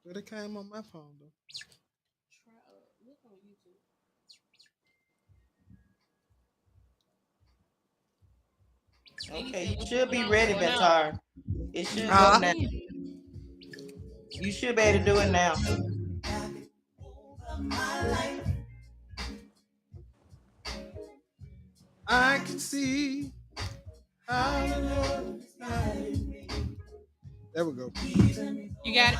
But it came on my phone though. Try look on YouTube. And you Okay, said you what's should going be on? What's ready, going on? Ventar. It should go Huh? now. You should be able to do it now. I can see how the Lord is guiding me. There we go. You got it?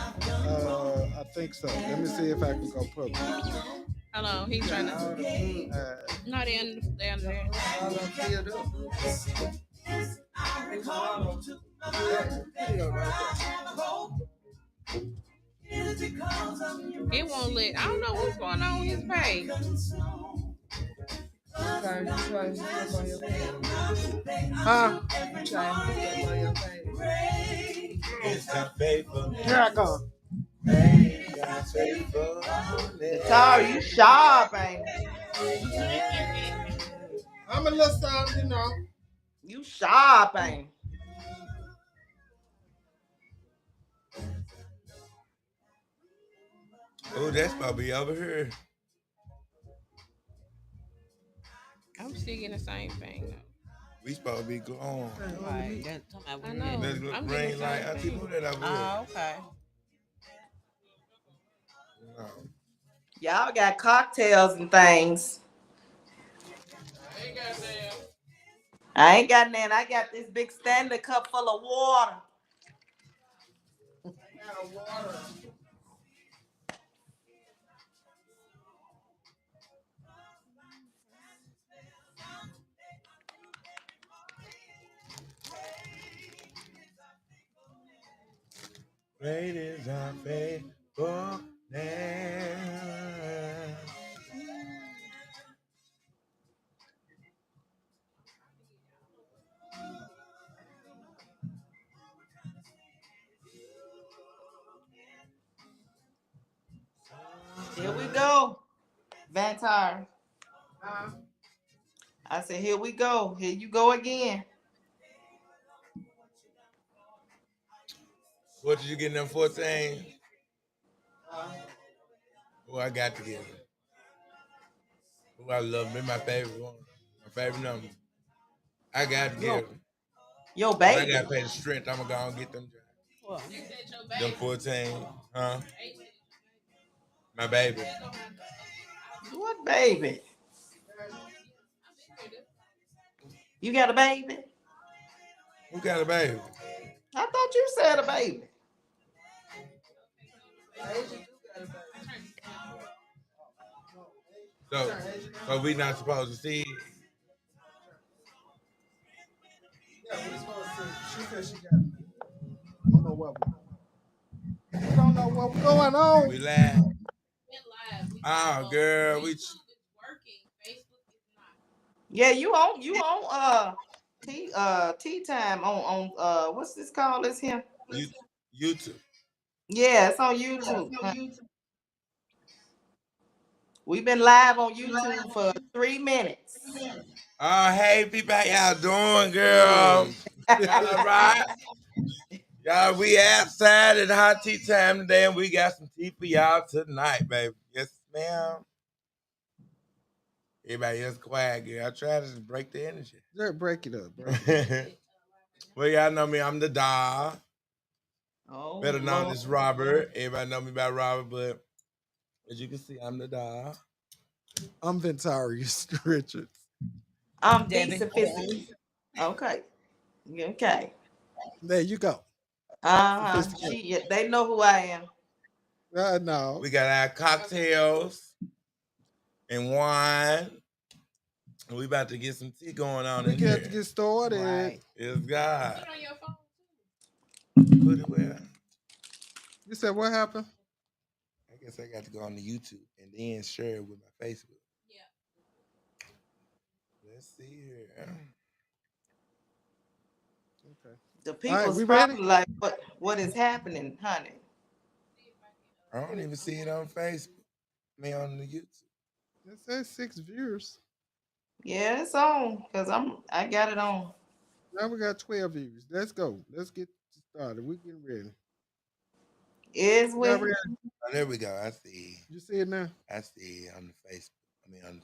I think so. Let me see if I can go public. Hold on. He's trying to. Uh, No, they under there. It won't let. I don't know what's going on with his page. huh? Here I come. Ventar, you sharp, ain't you? I'm a little something, you know. You sharp, ain't you? Oh, that's probably over here. I'm still getting the same thing though. We supposed to be glowing. Right. That's talking about I we know. had. Let's I'm getting the green light. same Auntie, thing. move that over here. Oh, okay. No. Y'all got cocktails and things. I ain't got none. I got this big Stanley cup full of water. Great is our faithfulness. Here we go, Vantar. I said, here we go. Here you go again. What did you get in them 14? Oh, I got to get it. Oh, I love them. My favorite one. My favorite number. I got to get Yo, them. yo, But I got baby. to pay the strength. I'm going to go and get them. Well, Them 14. Huh? My baby. What baby? You got a baby? Who got a baby? I thought you said a baby. So, so we not supposed to see it. Yeah, we supposed to. She said she got. I don't know what. We don't know what's going on. We laugh. Been live. We Oh, just girl. YouTube is working. Facebook is not. Yeah, you on tea time on what's this called? This here? You, YouTube. Yeah, it's on YouTube. We've been live on YouTube for 3 minutes. Oh, hey, people. How y'all doing, girl? All right. Y'all, we outside at hot tea time today, and we got some tea for y'all tonight, baby. Yes, ma'am. Everybody else quiet, girl. I try to just break the energy. Just break it up, bro. Well, y'all know me. I'm the doll. Oh Better known Lord. as Robert. Everybody know me by Robert, but as you can see, I'm the doll. I'm Ventarius Richards. I'm Debbie. decent physical. Okay. Okay. There you go. Uh-huh. Sophisticated. They know who I am. No. We got our cocktails and wine. We about to get some tea going on We in got to here. get started. Right. It's God. Put it on your phone Put it where? You said what happened? I guess I got to go on the YouTube and then share it with my Facebook. Yeah. Let's see here. Okay. The All right, people's we ready? probably like, what is happening, honey? I don't even see it on Facebook. Me on the YouTube. It says 6 viewers. Yeah, it's on. I got it on. Now we got 12 views. Let's go. Let's get started. We getting ready. Is Y'all we? ready? Oh, there we go. I see. You see it now? I see on the Facebook. I mean, on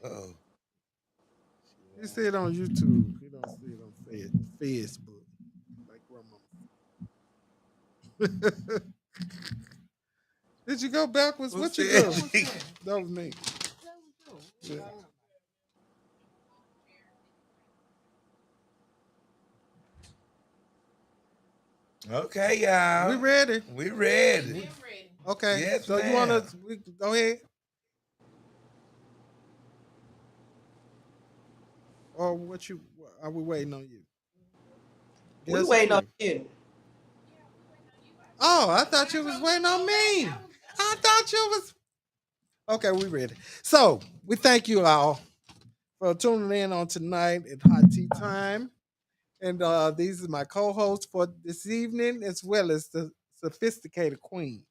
the YouTube. Uh-oh. You see it on YouTube. You don't see it on Facebook. Like grandma. Did you go backwards? Who What you said do? she- That was me. Yeah. Okay, y'all. We ready? We ready. I'm ready. Okay. Yes, so you want ma'am. to go ahead? Or what you are we waiting on you? We Yes, waiting on you. you. Oh, I thought you was waiting on me. I thought you was. Okay, we ready. So we thank you all for tuning in on tonight at Hot Tea Time. And these are my co-hosts for this evening, as well as the sophisticated queen.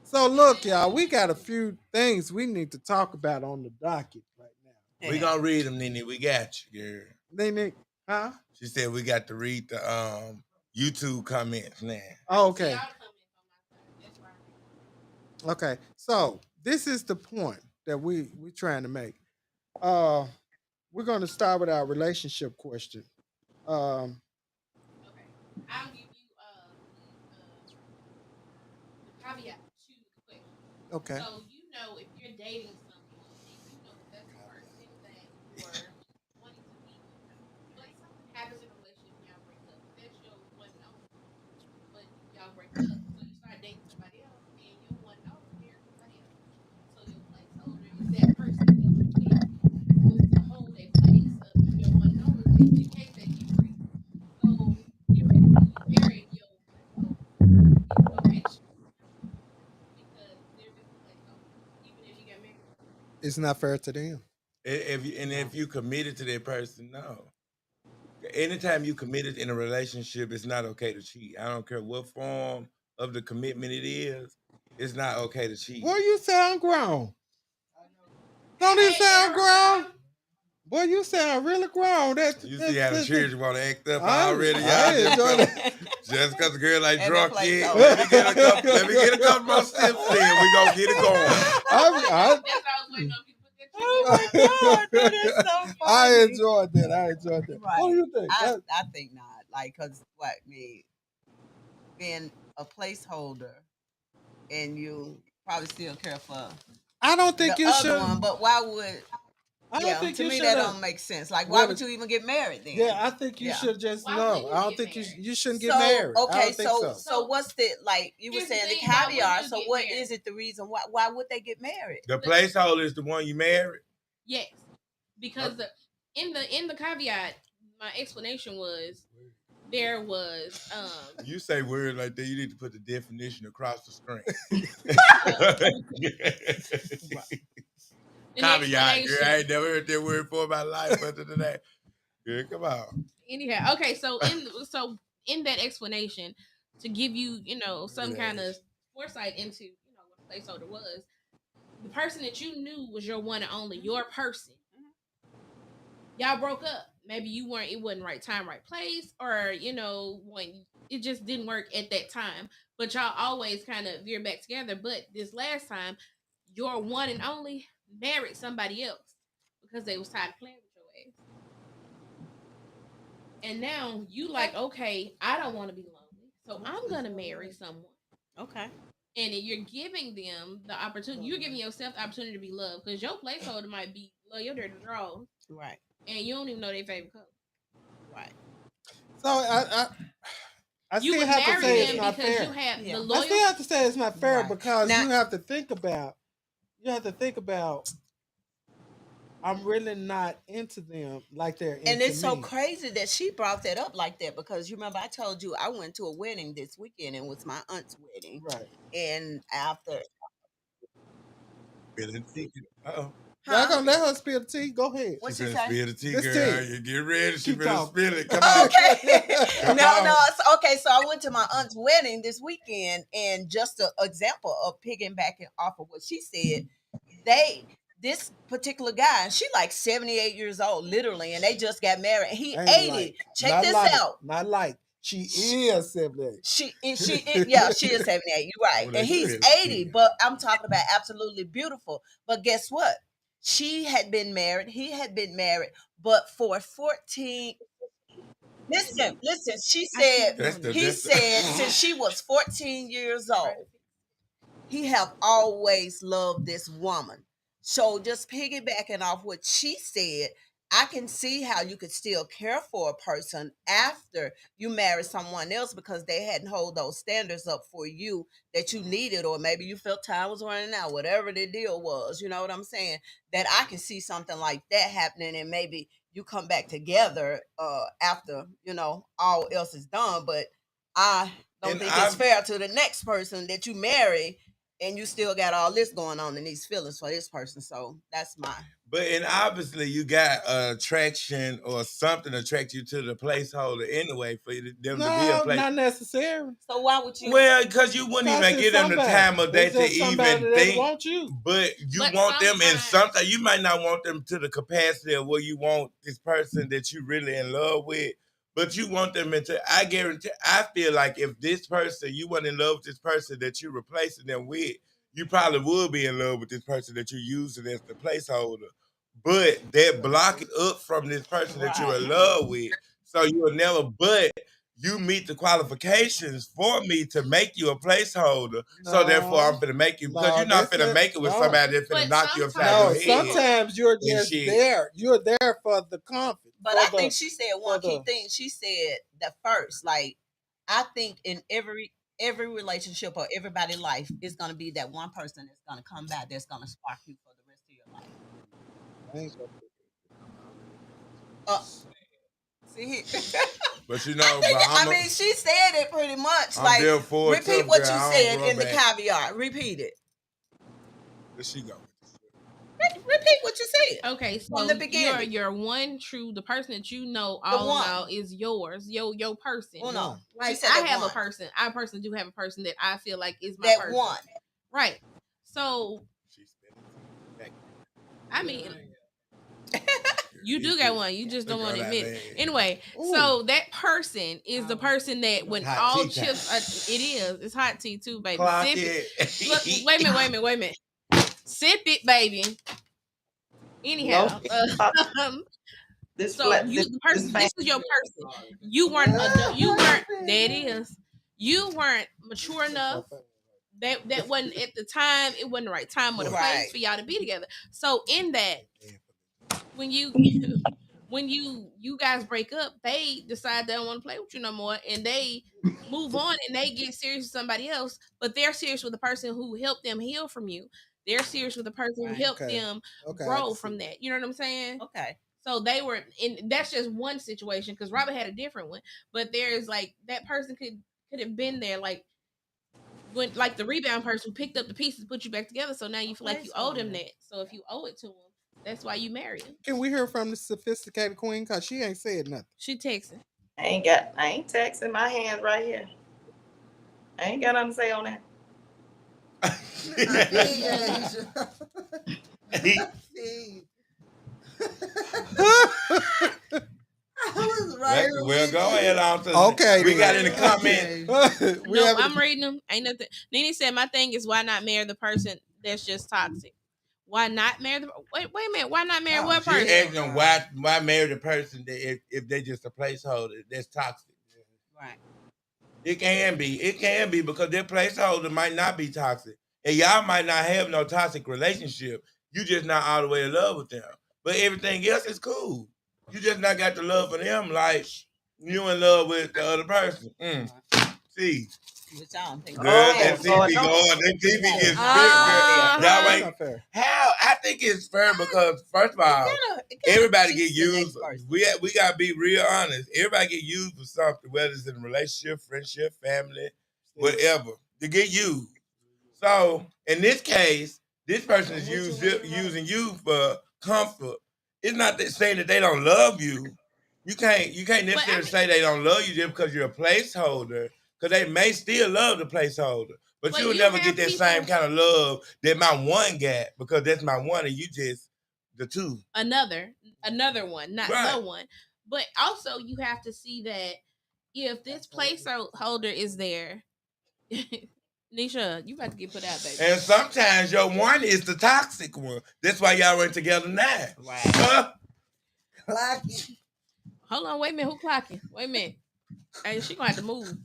So look, y'all, we got a few things we need to talk about on the docket right now. We gonna read them, Nene. We got you, girl. They need, huh? She said we got to read the YouTube comments now. Oh, okay. Okay. So this is the point that we trying to make. We're gonna start with our relationship question. Um, Okay. I'll give you the caveat to the question. okay. So you know if you're dating someone and you know that that's the person that you're wanting to be with, but something happens in a relationship and y'all break up. That's your one and only. But y'all break up. So you start dating somebody else and your one and only marries somebody else. So your placeholder is that person that you with to hold a place of your one and only just in case that you break. So theoretically, you married your placeholder incorrectly because they're just a placeholder, even if you get married. It's not fair to them. If you committed to that person, no. Anytime you committed in a relationship, it's not okay to cheat. I don't care what form of the commitment it is. It's not okay to cheat. Boy, you sound grown. Don't you sound grown? Boy, you sound really grown. You see how the children want to act up already, I y'all. enjoy that. Just because the girl ain't And drunk the place yet, over. let me get a couple more sips in. We gonna get it going. That's what I was waiting on you to put that Oh trigger. my God, that is so funny. I enjoyed that. What do Right. you think? I think not. Like, cause what me being a placeholder, and you probably still care for I don't think the you other should. one. But why would? I don't think to you me should. that don't make sense. Like, why Well, would you even get married then? Yeah, I think you Yeah. should just Why no. wouldn't you I don't get think married? you shouldn't get So married. I okay, don't think so. so what's the like? You were Here's the saying the thing, why would caveat. you So get what married? is it? The reason why would they get married? The placeholder is the one you married. Yes, because in the caveat, my explanation was there was You say words like that, you need to put the definition across the screen. an Caveat, girl. explanation. I ain't never heard that word before in my life until today. Girl, come on. Anyhow, okay, so in that explanation, to give you some kind of foresight into what a placeholder was, the person that you knew was your one and only, your person. Y'all broke up. Maybe it wasn't right time, right place, or when it just didn't work at that time. But y'all always kind of veer back together. But this last time, your one and only married somebody else because they was tired of playing with your ass. And now you like, okay, I don't want to be lonely, so I'm gonna marry someone. Okay. And you're giving them the opportunity. You're giving yourself the opportunity to be loved because your placeholder might be love your dirty draws, Right. and you don't even know their favorite color. Right. So I You still would have to marry say it's them not because fair. you have Yeah. the I loyalty. still have to say it's not fair Right. because Now- you have to think about. I'm really not into them like they're into And it's so me. crazy that she brought that up like that because you remember I told you I went to a wedding this weekend and it was my aunt's wedding. Right. And after Uh-oh. Y'all gonna let her spill the tea? Go ahead. What She she finna say? spill the tea, This girl. tea. You get ready. She Keep finna talking. spill it. Come on. Okay. Come no, on. okay. So I went to my aunt's wedding this weekend, and just an example of piggybacking off of what she said, this particular guy, and she like 78 years old, literally, and they just got married. He Ain't 80. like. Check Not this like. out. Not like. She is 78. She is 78. You're right. Well, And he's that's good. 80, but I'm talking about absolutely beautiful. But guess what? She had been married, he had been married, but for 14. Listen, she said he said since she was 14 years old, he have always loved this woman. So just piggybacking off what she said, I can see how you could still care for a person after you marry someone else because they hadn't hold those standards up for you that you needed, or maybe you felt time was running out, whatever the deal was. You know what I'm saying? That I can see something like that happening, and maybe you come back together after all else is done. But I don't think it's fair to the next person that you marry and you still got all this going on in these feelings for this person. So that's my. But and obviously you got attraction or something attract you to the placeholder anyway for them to be a place. Not necessarily. So why would you? Well, because you wouldn't even give them the time of day to even think. Want you. But you want them in something. You might not want them to the capacity of where you want this person that you really in love with. But you want them into, I guarantee, I feel like if this person, you weren't in love with this person that you're replacing them with, you probably would be in love with this person that you're using as the placeholder. But they're blocking up from this person that you're in love with. So you will never, but you meet the qualifications for me to make you a placeholder. No, so therefore I'm finna make you, because you're not finna make it with somebody that's finna knock you upside your head. Sometimes you're just there. You're there for the comfort. But I think she said one key thing. She said that first, like, I think in every relationship or everybody's life is going to be that one person that's going to come back that's going to spark you for the rest of your life. See, but you know, I mean, she said it pretty much. Like, repeat what you said in the caveat. Repeat it. There she go. Repeat what you said. Okay, so from the beginning, your one true, the person that you know all about is yours, your person. Oh no, like I have a person. I personally do have a person that I feel like is my person. One. Right. So, I mean, you do got one. You just don't want to admit it. Anyway, so that person is the person that when all chips, it is. It's hot tea too, baby. Sip it. Look, wait a minute. Sip it, baby. Anyhow, this is your person. You weren't. There it is. You weren't mature enough. That wasn't at the time. It wasn't the right time or the place for y'all to be together. So in that, when you guys break up, they decide they don't want to play with you no more, and they move on and they get serious with somebody else. But they're serious with the person who helped them heal from you. They're serious with the person who helped them grow from that. You know what I'm saying? Okay. So they were, and that's just one situation because Robert had a different one. But there's like that person could have been there, like when like the rebound person who picked up the pieces, put you back together. So now you feel like you owe them that. So if you owe it to them, that's why you married him. Can we hear from the sophisticated queen? Cause she ain't said nothing. She texting. I ain't texting. My hands right here. I ain't got nothing to say on that. We'll go ahead on to okay. We got in the comments. No, I'm reading them. Ain't nothing. Nene said, "My thing is why not marry the person that's just toxic? Why not marry the? Wait a minute. Why not marry what person? She's asking why marry the person that if they just a placeholder that's toxic? Right. It can be because their placeholder might not be toxic, and y'all might not have no toxic relationship. You just not all the way in love with them, but everything else is cool. You just not got the love for them like you in love with the other person. See. Which I don't think. Girl, that TV going. That TV is big. Y'all how? I think it's fair because first of all, everybody get used. We gotta be real honest. Everybody get used for something, whether it's in a relationship, friendship, family, whatever. They get used. So in this case, this person is using you for comfort. It's not that saying that they don't love you. You can't necessarily say they don't love you just because you're a placeholder. Because they may still love the placeholder. But you'll never get that same kind of love that my one got because that's my one and you just the two. Another one, not the one. But also you have to see that if this placeholder is there, Nisha, you about to get put out, baby. And sometimes your one is the toxic one. That's why y'all ain't together now. Right. Clocking. Hold on, wait a minute. Who clocking? Wait a minute. Hey, she gonna have to move.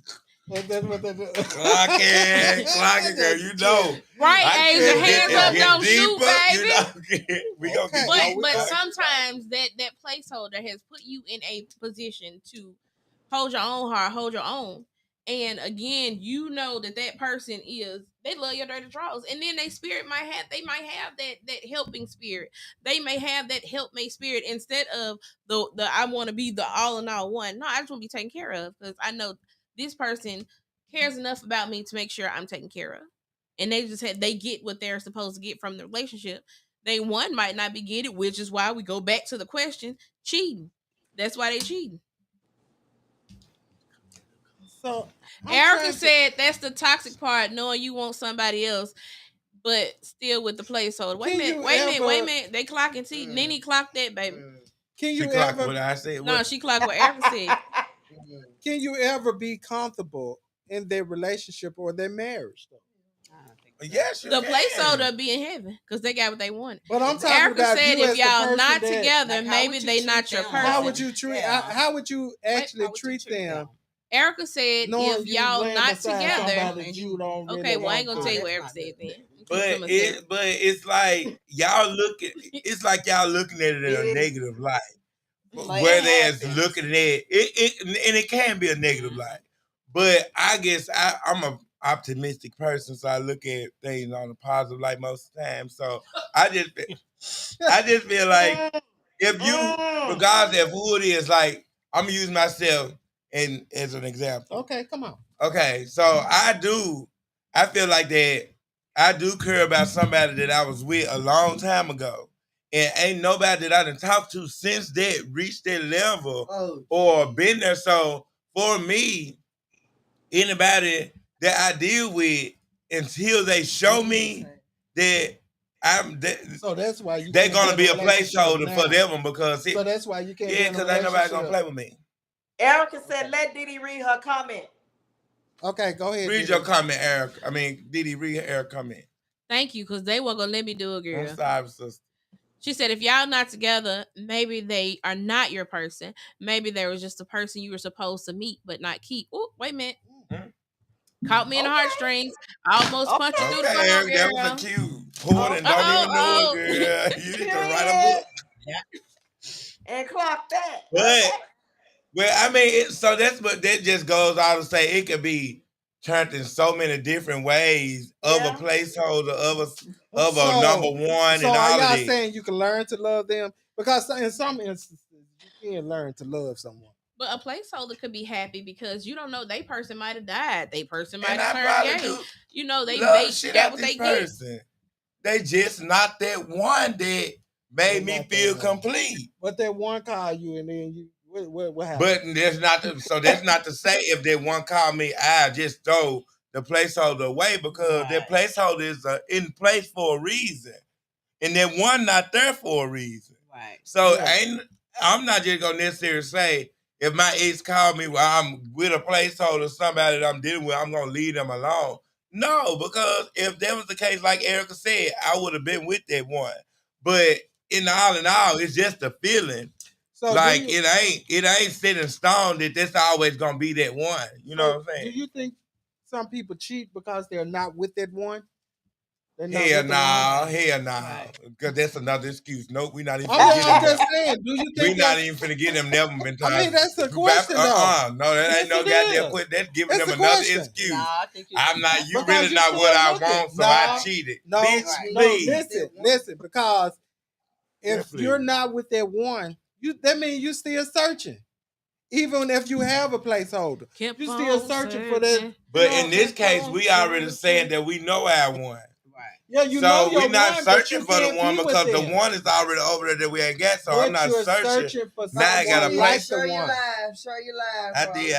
Clocking, girl, you know. Right, Asia, hands up, don't shoot, baby. You know, we gonna get But sometimes that placeholder has put you in a position to hold your own heart, hold your own. And again, you know that person they love your dirty draws, and then they might have that helping spirit. They may have that helpmate spirit instead of the I want to be the all in all one. No, I just want to be taken care of because I know this person cares enough about me to make sure I'm taken care of. And they get what they're supposed to get from the relationship. They might not be getting it, which is why we go back to the question, cheating. That's why they cheating. So Erica said that's the toxic part, knowing you want somebody else, but still with the placeholder. Wait a minute. They clocking T. Nene clocked that, baby. Can you she clocked what I said? No, she clocked what Erica said. Can you ever be comfortable in their relationship or their marriage, though? Yes, the placeholder be in heaven because they got what they want. But I'm talking Erica about said you if as y'all not that, together, maybe they not your person. How would you treat? How would you actually treat them? Erica said if y'all not together, you don't really okay, well I ain't gonna tell you what Erica said then. But it's like y'all looking. It's like y'all looking at it in a negative light. Whereas looking at it, and it can be a negative light. But I guess I'm a optimistic person, so I look at things on a positive light most of the time. So I just feel like if you, regardless of who it is, like I'm gonna use myself as an example. Okay, come on. Okay, so I feel like that I do care about somebody that I was with a long time ago. And ain't nobody that I done talked to since that reached that level or been there. So for me, anybody that I deal with, until they show me that so that's why they're gonna be a placeholder for them because so that's why you can't. Yeah, because ain't nobody gonna play with me. Erica said, "Let Diddy read her comment." Okay, go ahead. Read your comment, Erica. I mean, Diddy, read her comment. Thank you, because they weren't gonna let me do it, girl. I'm sorry, sister. She said, if y'all not together, maybe they are not your person. Maybe there was just a person you were supposed to meet but not keep. Oh, wait a minute. Mm-hmm. Caught me in the heartstrings. I almost punched you through the phone, girl. That was a cue. Pulled and don't even know it, girl. You need to write a book. And clock that. Well, I mean, so that just goes out to say it could be turned in so many different ways of a placeholder of a number one. So and all are y'all of saying you can learn to love them? Because in some instances you can learn to love someone. But a placeholder could be happy because you don't know they person might have died. They person might have turned gay. You know they got what they get. They just not that one that made me feel complete. But that one call you and then you what happened? But that's not to say if that one call me, I just throw the placeholder away because that placeholder is in place for a reason, and that one not there for a reason. Right. So I'm not just gonna necessarily say if my ex called me while I'm with a placeholder, somebody that I'm dealing with, I'm gonna leave them alone. No, because if that was the case, like Erica said, I would have been with that one. But in all, it's just a feeling. So like it ain't set in stone that that's always gonna be that one. You know what I'm saying? Do you think some people cheat because they're not with that one? Hell no. Because that's another excuse. Nope, we not even. I'm just saying. Do you think we not even finna get them never been times? I mean, that's a question, though. No, that ain't no goddamn question. That's giving them another excuse. Nah, I'm not. You really not what I want, so I cheated. No, please. Listen. Because if you're not with that one, that means you still searching. Even if you have a placeholder, you still searching for that. But in this case, we already saying that we know our one. Yeah, you know we're not searching for the one because the one is already over there that we ain't got. So I'm not searching for now I got a place. Show your live. Show your live. I did.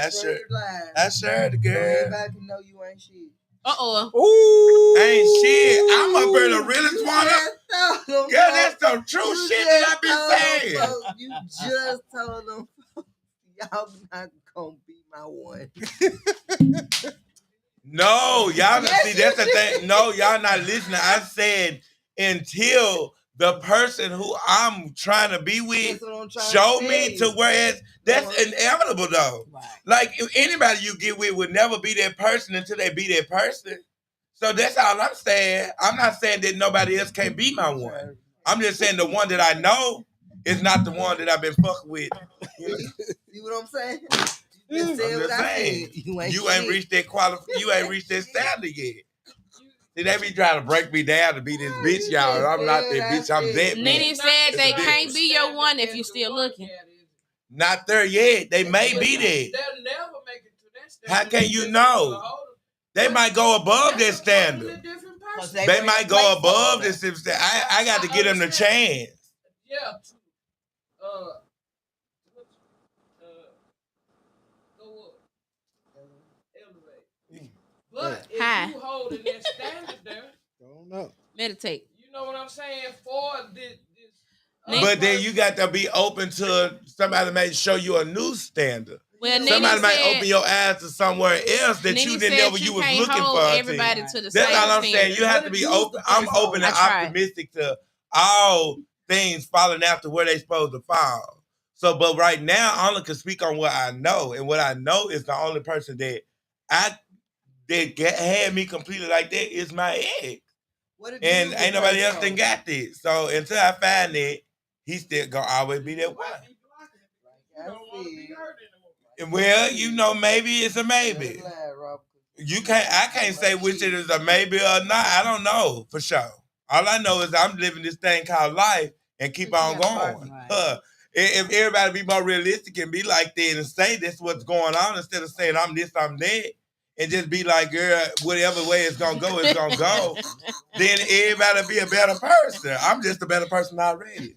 I shared the girl. Everybody can know you ain't shit. Ooh. Ain't shit. I'm up here the realest one. Girl, that's the true shit that I be saying. You just told them y'all not gonna be my one. No, y'all Yes, see that's the thing. No, y'all not listening. I said until the person who I'm trying to be with show me to where that's inevitable though. Right. Like if anybody you get with would never be that person until they be that person. So that's all I'm saying. I'm not saying that nobody else can't be my one. I'm just saying the one that I know is not the one that I've been fucking with. You know? See what I'm saying? I'm just saying. You ain't reached that You ain't reached that standard yet. See, they be trying to break me down to be this bitch, y'all. I'm not that bitch. I'm that Nene bitch. said they It's a can't difference. be your one if you still looking. Not there yet. They may be there. They'll never make it to that standard. How can you know? They might go above that standard. They might go above this. I got to give them the chance. Yeah. Go up. Elevate. But if you holding that standard there, Don't know. Meditate. you know what I'm saying? For this But then you got to be open to somebody may show you a new standard. Well, somebody might open your eyes to somewhere else that you didn't know you was looking for. Everybody to the That's same all I'm standard. saying. You have to be open. I'm open and optimistic to all things falling after where they supposed to fall. So, but right now, I only can speak on what I know, and what I know is the only person that had me completely like that is my ex. And ain't nobody else done got this. So until I find it, he still gonna always be that one. Well, you know, maybe it's a maybe. I can't say which it is a maybe or not. I don't know for sure. All I know is I'm living this thing called life and keep on going. If everybody be more realistic and be like that and say this what's going on instead of saying I'm this, I'm that, and just be like, girl, whatever way it's gonna go, it's gonna go. Then everybody be a better person. I'm just a better person already.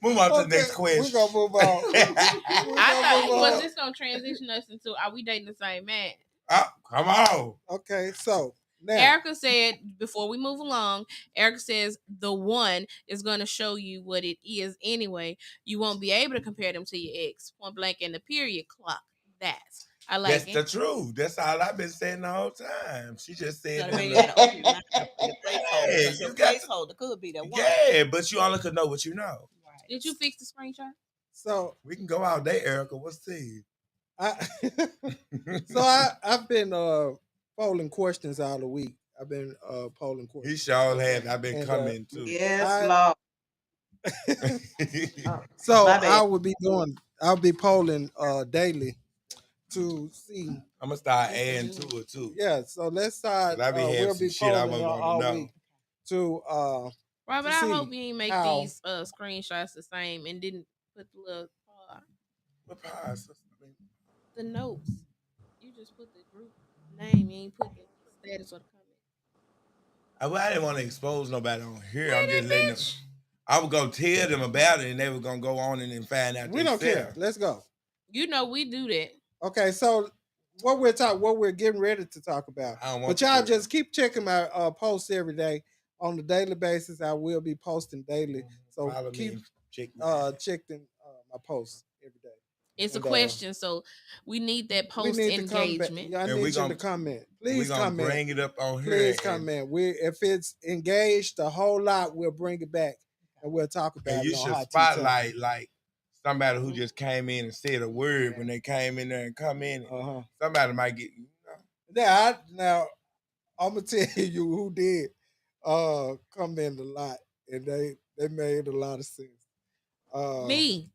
Move on to the next question. We're gonna move on. I thought was this gonna transition us into are we dating the same man? Come on. Okay, so now Erica said before we move along, Erica says the one is gonna show you what it is anyway. You won't be able to compare them to your ex. Point blank and the period clock. I like That's it. the truth. That's all I've been saying the whole time. She just said that. Your placeholder could be that one. Yeah, but you only could know what you know. Right. Did you fix the screenshot? So we can go out there, Erica. What's the? I've been polling questions all the week. I've been polling questions. He sure had. I've been coming too. Yes, Lord. So I'll be polling daily to see. I'm gonna start adding to it too. Yeah, so let's start. We'll be polling all week to Robert, I hope you ain't make these screenshots the same and didn't put the little what pause? The notes. You just put the group name. You ain't put the status or the comment. I didn't want to expose nobody on here. I'm just letting them. I was gonna tell them about it, and they were gonna go on and then find out. We don't care. Let's go. You know we do that. Okay, so what we're getting ready to talk about. But y'all just keep checking my posts every day on a daily basis. I will be posting daily, so keep checking my posts every day. It's a question, so we need that post engagement. I need you to comment. Please comment. Bring it up on here. Please comment. If it's engaged a whole lot, we'll bring it back and we'll talk about it. You should spotlight like somebody who just came in and said a word when they came in there and come in. Somebody might get. Now I'm gonna tell you who did comment a lot, and they made a lot of sense. Me.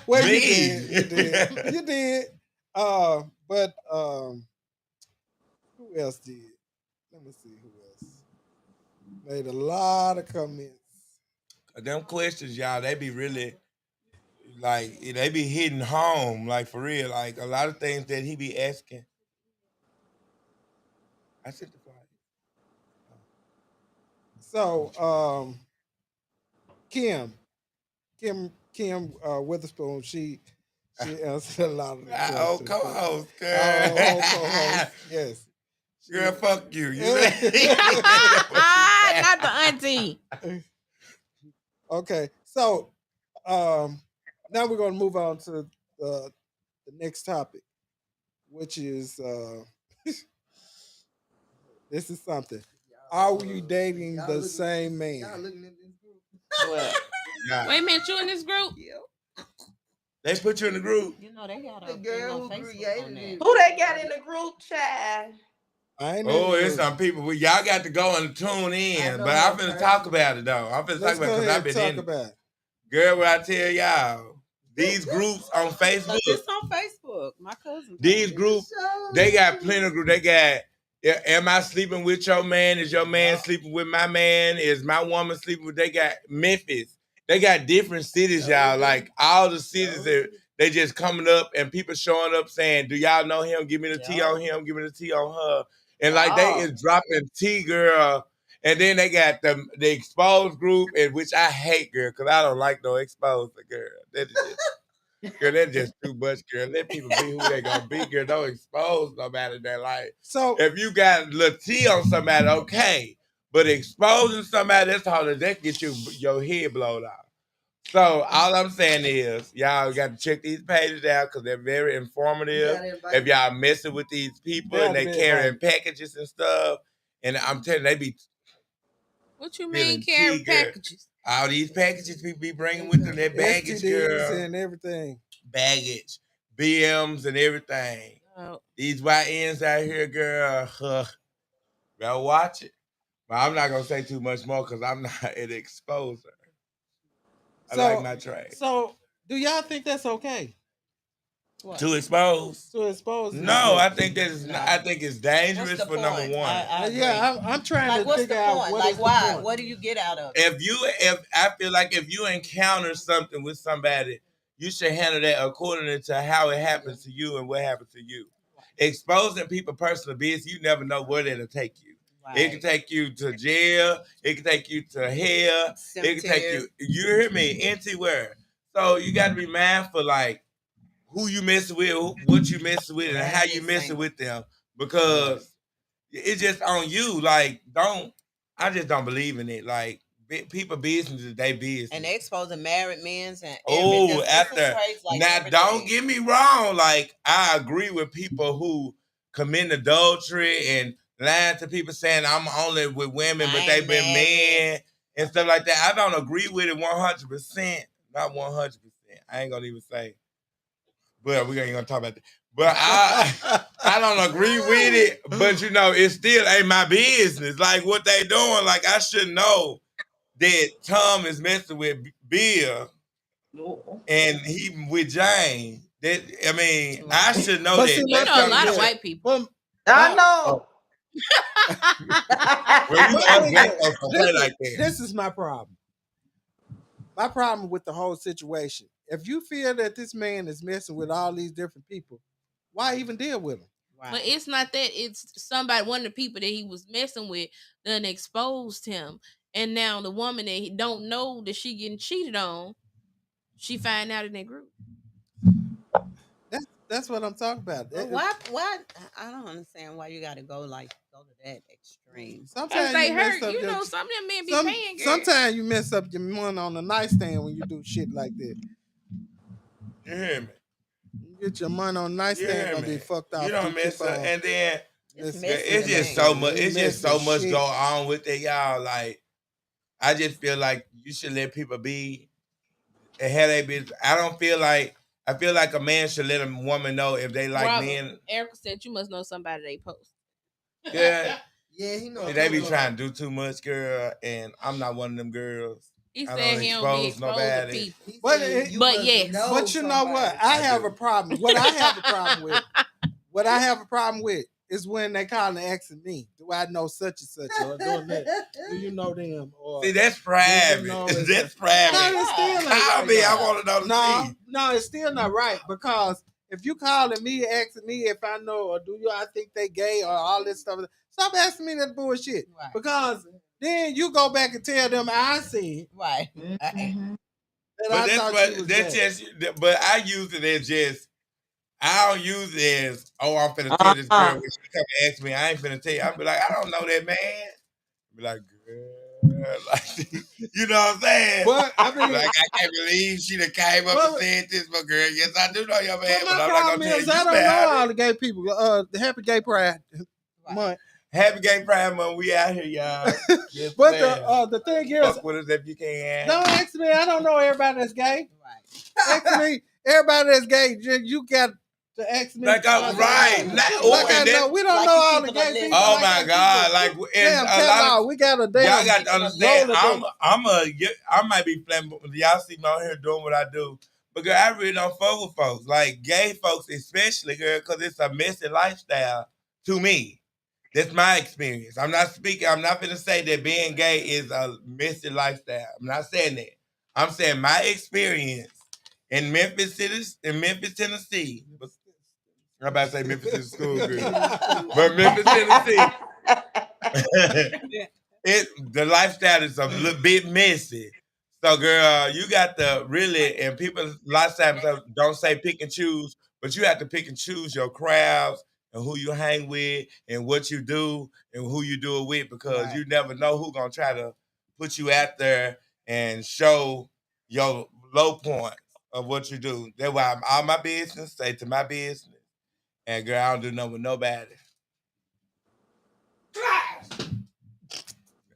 Well, you did. But who else did? Let me see who else made a lot of comments. Them questions, y'all, they be really like they be hitting home, like for real. Like a lot of things that he be asking. I said the flag. So, Kim Witherspoon, she answered a lot of the questions. Old co-host, girl. Old co-host, yes. Girl, fuck you. Not the auntie. Okay, so Now we're gonna move on to the next topic, which is this is something. Are we dating the same man? What? Wait a minute, you in this group? They put you in the group. You know they got The a girl on who Facebook created on it. that. Who they got in the group chat? I ain't Oh, in it's the some people. Y'all got to go and tune in. know But I'm that finna person. talk about it though. I'm finna talk Let's about go it because ahead I've and been talk in. about it. Girl, what I tell y'all, these groups on Facebook, It's on Facebook. My cousin. these groups, they got plenty of groups. They got, am I sleeping with your man? Is your man sleeping with my man? Is my woman sleeping with? They got Memphis. They got different cities, y'all. Like all the cities that they just coming up and people showing up saying, "Do y'all know him? Give me the tea on him. Give me the tea on her." And like they is dropping tea, girl. And then they got the exposed group, and which I hate, girl, because I don't like no exposed girl. That is just, girl, that's just too much, girl. Let people be who they gonna be, girl. Don't expose nobody in their life. So If you got little tea on somebody, okay. But exposing somebody, that's how that get your head blown off. So all I'm saying is, y'all got to check these pages out because they're very informative. If y'all messing with these people and they carrying packages and stuff, and I'm telling you, they be What you feeling mean carry tea, girl. packages? All these packages people be bringing with them, their baggage, STDs girl, and everything. baggage, BMs and everything. Oh. These YNs out here, girl, better watch it. But I'm not gonna say too much more because I'm not an exposer. I like my trade. So do y'all think that's okay? What? To expose? To expose? No, I think that's not. I think it's dangerous for point? number one. Yeah, I'm trying Like, to what's figure the out point? what Like, is the why? point. What do you get out of it? If I feel like if you encounter something with somebody, you should handle that according to how it happens to you and what happened to you. Exposing people personal business, you never know where it'll take you. Right. It can take you to jail. It can take you to hell. It can take you. You hear me? Anywhere. So you got to be mindful, like who you messing with, what you messing with, and how you messing with them, because it's just on you. Like, I just don't believe in it. Like, people business is their business. And they exposing married men and after now, don't get me wrong. Like, I agree with people who commit adultery and lying to people saying I'm only with women, but they've been men and stuff like that. I don't agree with it 100%. Not 100%. I ain't gonna even say. But we ain't gonna talk about that. But I don't agree with it. But you know, it still ain't my business. Like what they doing. Like I should know that Tom is messing with Bill and he with Jane. That I mean, I should know that. You know a lot of white people. I know. This is my problem. My problem with the whole situation. If you feel that this man is messing with all these different people, why even deal with him? Right. But it's not that. It's somebody, one of the people that he was messing with, done exposed him, and now the woman that he don't know that she getting cheated on, she find out in that group. That's what I'm talking about. Why? I don't understand why you got to go to that extreme. Sometimes they hurt. You know, some of them men be paying. Sometimes you mess up your money on the nightstand when you do shit like that. You hear me? You get your money on the nightstand, gonna be fucked off. You don't mess up, and then it's just so much. It's just so much going on with it, y'all. Like, I just feel like you should let people be and have they be. I feel like a man should let a woman know if they like men. Erica said you must know somebody they post. Yeah. Yeah, he knows. They be trying to do too much, girl, and I'm not one of them girls. He said he don't be exposed to people. But yes. But you know what? I have a problem. What I have a problem with is when they call and asking me, do I know such and such or doing that? Do you know them? Or see, that's private. That's private. No, it's still not right. I want to know. No, it's still not right, because if you calling me asking me if I know or I think they gay or all this stuff, stop asking me that bullshit. Right. Because then you go back and tell them I see. Right. Mm-hmm. But I use it as just. I don't use it as, I'm finna tell this girl when she come and ask me. I ain't finna tell you. I'll be like, I don't know that man. Be like, girl. Like, you know what I'm saying? But I mean, like, I can't believe she done came up and said this, but girl, yes, I do know your man, but but my I'm not problem gonna tell is you I don't know about all it. the gay people. The Happy Gay Pride Month. Happy Gay Pride Month. We out here, y'all. Yes, But ma'am. the thing is, Fuck with us if you can. don't ask me. I don't know everybody that's gay. Right. Ask me, everybody that's gay. You got to ask me. Like I'm right. Like I know, we don't Like know you all the people are gay listening. people. Oh like my that God! people. Like and Damn, a tell lot y'all, of we got a y'all damn got to understand. roller I might be flamboyant, but y'all see me out here doing what I do. But girl, I really don't fuck with folks, like gay folks especially, girl, because it's a messy lifestyle to me. That's my experience. I'm not going to say that being gay is a messy lifestyle. I'm not saying that. I'm saying my experience in Memphis, Tennessee. I'm about to say Memphis is school, girl. But Memphis, Tennessee. The lifestyle is a little bit messy. So, girl, you got to really, and people a lot of times don't say pick and choose, but you have to pick and choose your crowds and who you hang with and what you do and who you do it with, because you never know who's gonna try to put you out there and show your low points of what you do. That's why I'm all my business, stay to my business. And girl, I don't do nothing with nobody.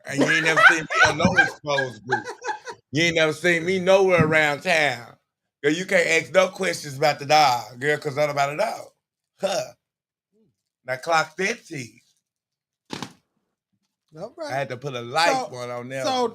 And you ain't never seen me on no exposed group. You ain't never seen me nowhere around town. Girl, you can't ask no questions about the dog, girl, because I don't about the dog. Huh. Now clock 15. All right. I had to put a light one on there. So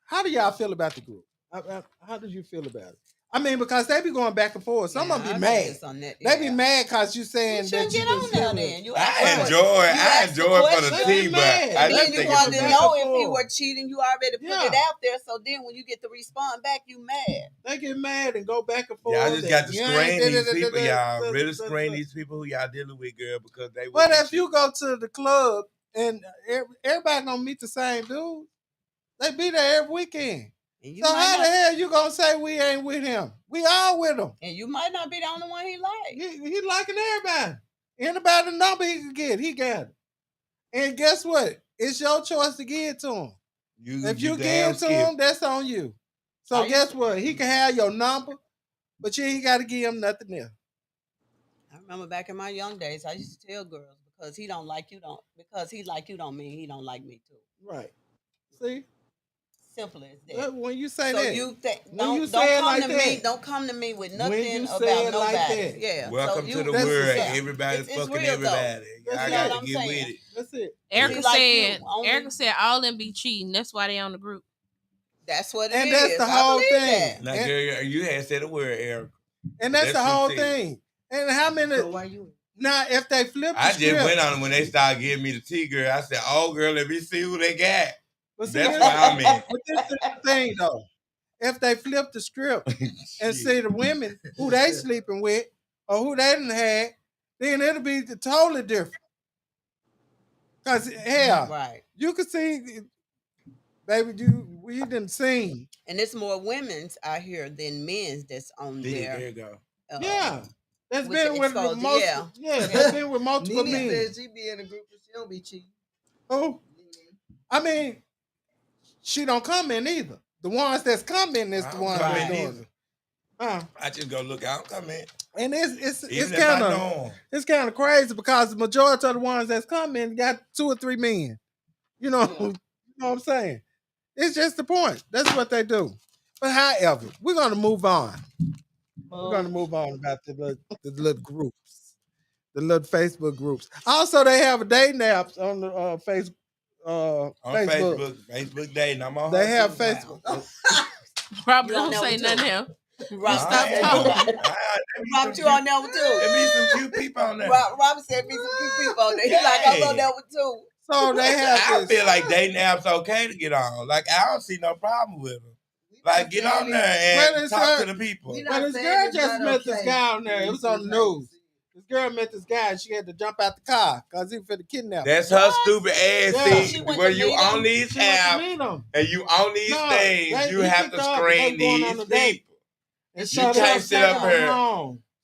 how do y'all feel about the group? How did you feel about it? I mean, because they be going back and forth. Some of them be mad. They be mad because you saying that you get on there then. I enjoy it for the team, but I then just you think want it's to know if he were cheating. You already put it out there. So then when you get the respond back, you mad. They get mad and go back and forth. Y'all just got to screen these people, y'all. Really screen these people who y'all dealing with, girl, because they. But if you go to the club and everybody gonna meet the same dude, they be there every weekend. So how the hell you gonna say we ain't with him? We all with him. And you might not be the only one he like. He liking everybody. Anybody number he can get, he got it. And guess what? It's your choice to give it to him. If you give it to him, that's on you. So guess what? He can have your number, but you ain't got to give him nothing else. I remember back in my young days, I used to tell girls, because he don't like you, because he like you don't mean he don't like me too. Right. See? Simple as that. When you say so that, you don't come to me with nothing about nobody. Like yeah. Welcome to the world. Everybody's fucking everybody. I got to get with it. That's it. Erica said all them be cheating. That's why they on the group. That's what it is. And that's the whole thing. Now, girl, you had said a word, Erica. And that's the whole thing. And how many? So why you? Now, if they flip the script, just went on them when they started giving me the tea, girl. I said, "Oh, girl, let me see who they got." But see, that's why I'm in. But this is the thing, though. If they flip the script and see the women who they sleeping with or who they didn't have, then it'll be totally different. Cause hell, you could see, baby, we didn't seen. And it's more women's out here than men's that's on there. There you go. Yeah. That's been with multiple. Yeah, that's been with multiple men. Said she be in a group and she don't be cheating. Who? I mean, she don't come in either. The ones that's coming is the ones that's doing it. I just go look. I don't come in. And it's kind of crazy because the majority of the ones that's coming got 2 or 3 men. You know what I'm saying? It's just the point. That's what they do. But however, we're gonna move on. We're gonna move on about the little groups, the little Facebook groups. Also, they have a dating apps on the Facebook. Facebook dating. I'm on. They have Facebook. Probably don't say nothing else. Rob, stop talking. Rob, you on there too. There be some cute people on there. Rob said be some cute people on there. He's like, I'm on there too. So they have. I feel like dating apps okay to get on. Like I don't see no problem with them. Like get on there and talk to the people. Well, this girl just met this guy on there. It was on the news. This girl met this guy and she had to jump out the car because he was for the kidnap. That's her stupid ass thing. Where you on these apps and you on these things, you have to screen these people. You can't sit up here.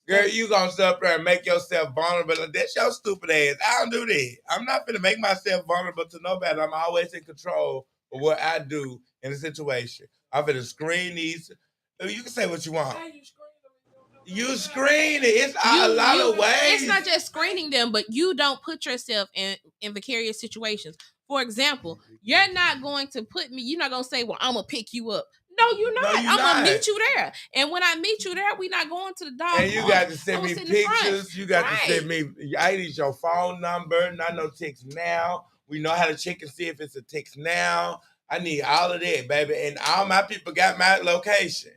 Girl, you gonna sit up there and make yourself vulnerable. That's your stupid ass. I don't do that. I'm not gonna make myself vulnerable to nobody. I'm always in control But what I do in a situation, I'm gonna screen these. You can say what you want. You screen it. It's a lot of ways. It's not just screening them, but you don't put yourself in precarious situations. For example, you're not going to put me. You're not going to say, "Well, I'm gonna pick you up." No, you're not. I'm gonna meet you there. And when I meet you there, we're not going to the dog. And you got to send me pictures. You got to send me. I need your phone number. Not no text now. We know how to check and see if it's a text now. I need all of that, baby. And all my people got my location.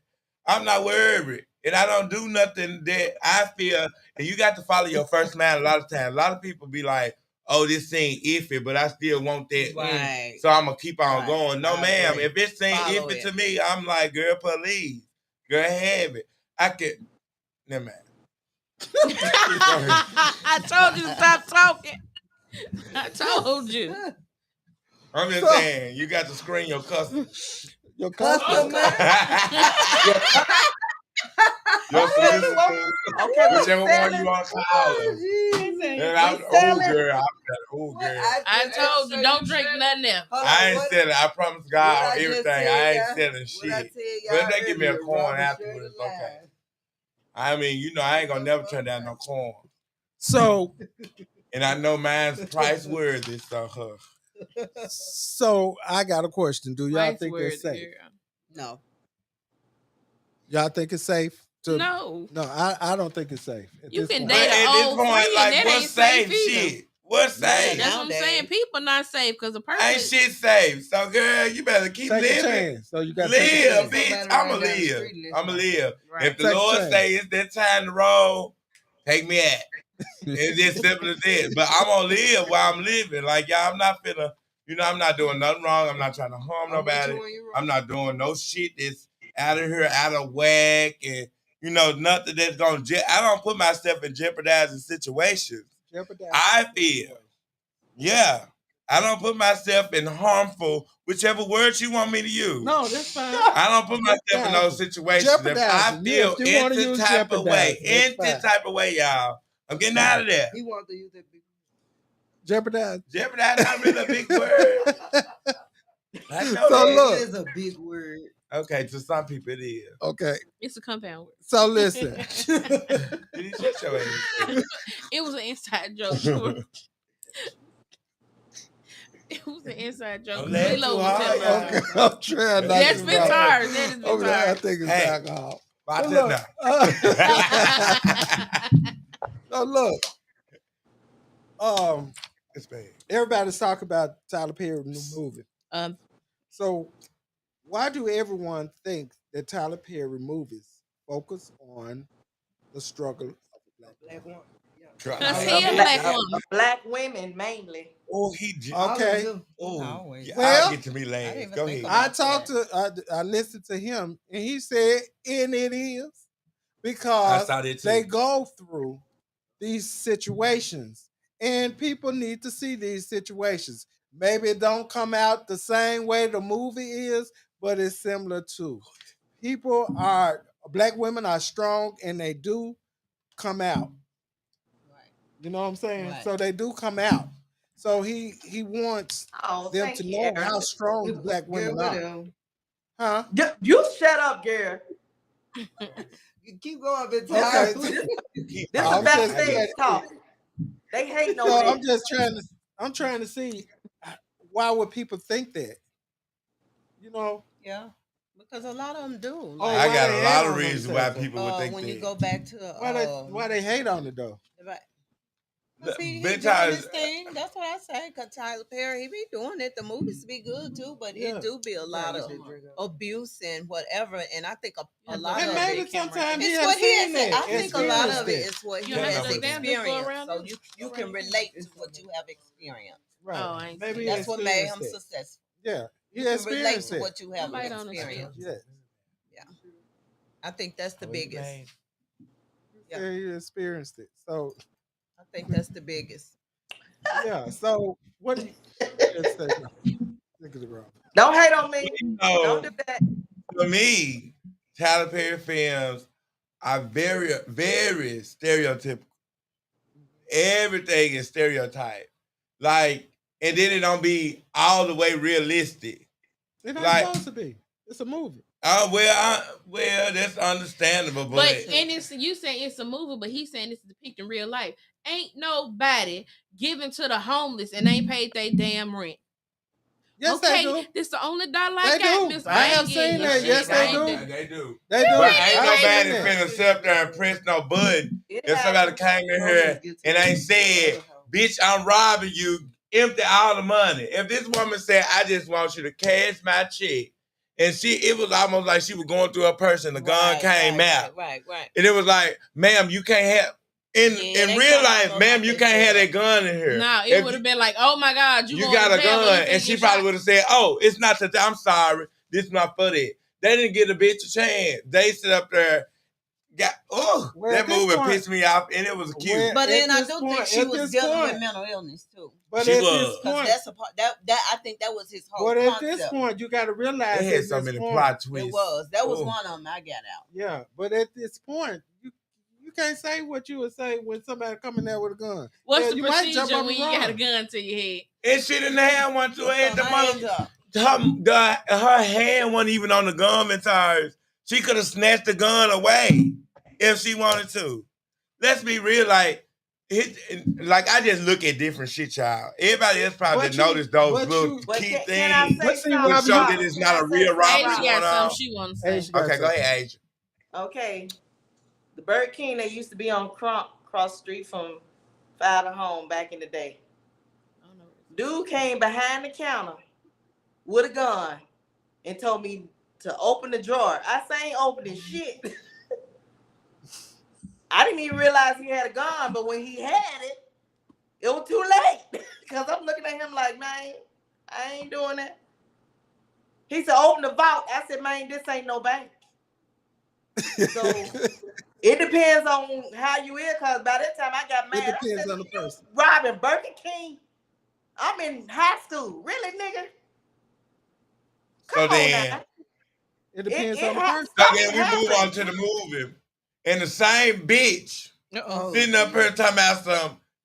I'm not worried. And I don't do nothing that I feel. And you got to follow your first man a lot of times. A lot of people be like, oh, this ain't iffy, but I still want that. Right. So I'm going to keep on going. No, ma'am. If it ain't iffy to me, I'm like, girl, please. Girl, have it. I could. Never mind. I told you to stop talking. I told you. I'm just saying, you got to screen your customer. Your customer? Your solicitor. Okay, whichever one you want to call them. And I'm girl. I told you, don't drink nothing else. I ain't selling. I promise God on everything. I ain't selling shit. But if they give me a coin afterwards, it's okay. I mean, you know, I ain't gonna never turn down no coin. So, and I know mine's price worthy, so. So I got a question. Do y'all think it's safe? No. Y'all think it's safe? No. No, I don't think it's safe. You can date an old friend, that ain't safe either. What's safe? That's what I'm saying. People not safe because a person ain't shit safe. So girl, you better keep living. So you got live, bitch. I'ma live. I'ma live. Right. If the Lord say it's that time to roll, take me at. It's just simple as this. But I'm gonna live while I'm living. Like y'all, I'm not finna. You know, I'm not doing nothing wrong. I'm not trying to harm nobody. I'm not doing no shit that's out of here, out of whack, and you know, nothing that's gonna. I don't put myself in jeopardizing situations. I feel, yeah, I don't put myself in harmful, whichever words you want me to use. No, that's fine. I don't put myself in those situations. If I feel any type of way, y'all, I'm getting out of there. He wants to use that big jeopardize. Jeopardize not really a big word. I know so that. Look, it is a big word. Okay, to some people it is. Okay. It's a compound word. So listen. It was an inside joke. Sure. It was an inside joke. Okay, I'm trying not That's Vitars. That is Vitars. I think it's alcohol. Look. It's bad. Everybody's talking about Tyler Perry's new movie. So why do everyone think that Tyler Perry movies focus on the struggle of a black woman? Because he a black woman. Black women mainly. Oh, he okay. Oh, well, I'll get to me last. Go ahead. I listened to him, and he said, and it is because they go through these situations, and people need to see these situations. Maybe it don't come out the same way the movie is, but it's similar to. Black women are strong, and they do come out. You know what I'm saying? Right. So they do come out. So he wants them to know how strong black women are. Huh? You shut up, girl. You keep going, bitch. Okay. This is backstage talk. They hate no. So I'm trying to see why would people think that? You know? Yeah. Because a lot of them do. Like, I got a lot of reasons why people would think that. When you go back to why they hate on it though? Right. He doing his thing. That's what I say. Cause Tyler Perry, he be doing it. The movies be good too, but it do be a lot of abuse and whatever. And I think a lot of maybe sometimes it's what he has. I think a lot of it is what he has experienced. So you can relate to what you have experienced. Right. Maybe that's what made him successful. Yeah. You can relate to what you have experienced. Yeah. I think that's the biggest. Yeah, you experienced it. So I think that's the biggest. Yeah. So what do you Don't hate on me. Don't do that. For me, Tyler Perry films are very, very stereotypical. Everything is stereotyped. Like, and then it don't be all the way realistic. It's not Like, supposed to be. It's a movie. Well, that's understandable, But and it's you saying it's a movie, but he's saying it's depicting real life. Ain't nobody giving to the homeless and ain't paid their damn rent. Yes, okay, they do. this the only dollar I They got, do. Miss. I have ain't getting seen your that. shit. Yes, I they ain't do. They do. They do. But ain't ain't I have nobody seen that. finna sit there and press no button if somebody came in here and ain't said, bitch, I'm robbing you, empty all the money. If this woman said, I just want you to cash my check, and it was almost like she was going through a person, the gun came out. Right. And it was like, ma'am, you can't have, in real life, ma'am, you can't have that gun in here. Nah, it would have been like, oh my God, you got to a jail, gun, and she probably would have said, oh, it's not that, I'm sorry, this is not for that. They didn't give a bitch a chance. They sit up there, that movie pissed me off, and it was cute. But then I do think she was dealing with mental illness too. But She at was. this point, That's a part that I think that was his whole but at concept. this point, you got to realize They had so many plot twists. It was. That was one of them I got out. Yeah, but at this point, you can't say what you would say when somebody come in there with a gun. What's the you might jump procedure up when and you got a run. gun to your head? And she didn't have one to her head. Her Her hand wasn't even on the gun tires. She could have snatched the gun away if she wanted to. Let's be real, like I just look at different shit, y'all. Everybody else probably noticed those little key things to show that it's not a real robbery Asia going got on. something she wants to say. Okay, go ahead, Asia. Okay. The Burger King that used to be on cross the street from Fowler Home back in the day. Dude came behind the counter with a gun and told me to open the drawer. I say I ain't opening shit. I didn't even realize he had a gun, but when he had it, it was too late. Because I'm looking at him like, man, I ain't doing that. He said, open the vault. I said, man, this ain't no bank. So it depends on how you is, because by that time I got mad. It depends on the person. Robbing Burger King? I'm in high school. Really, nigga? Come on now. It depends on the person. So then we move on to the movie. And the same bitch sitting up here